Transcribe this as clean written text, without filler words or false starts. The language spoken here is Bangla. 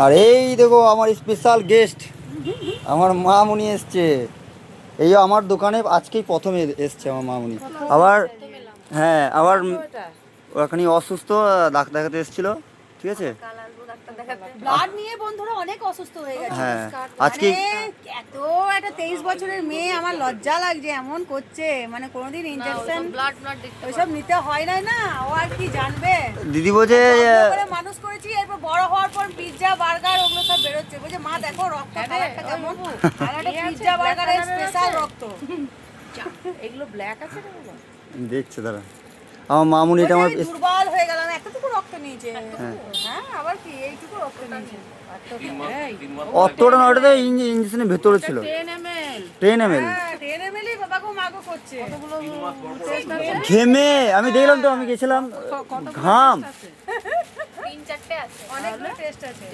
আর এই দেখো আমার স্পেশাল গেস্ট, আমার মামুনি এসছে। এই আমার দোকানে আজকেই প্রথম এসছে আমার মামুনি। আবার হ্যাঁ, আবার ওখানে অসুস্থ, ডাক্তার দেখাতে এসেছিল, ঠিক আছে। ব্লাড নিয়ে বন্ধুরা অনেক অসুস্থ হয়ে গেছে। হ্যাঁ আজকে এত একটা 23 বছরের মেয়ে, আমার লজ্জা লাগছে এমন করছে, মানে কোনোদিন ইনজেকশন ওইসব নিতে হয় না, ও আর কি জানবে। দিদি বলছে মানুষ করেছি, এরপর বড় হওয়ার পর পিৎজা বার্গার ওগুলো সব বেরোচ্ছে, বলছে মা দেখো রক্ত কালারটা কেমন, পিৎজা বার্গারের স্পেশাল রক্ত, এগুলো ব্ল্যাক আছে না বাবা, দেখছে দাঁড়া। আমার মামুনিটা আমার দুর্বল হয়ে গেলাম, এতটুকু রক্ত নিয়েছে। হ্যাঁ আবার কি এইটুকু রক্ত নিয়েছে, অতটা না, ওটা তো ইঞ্জেকশনের ভেতরে ছিল 10 ml। বাবাকে মাগো করছে ঘেমে আমি দেখলাম তো, আমি গেছিলাম ঘাম। অনেকগুলো টেস্ট আছে।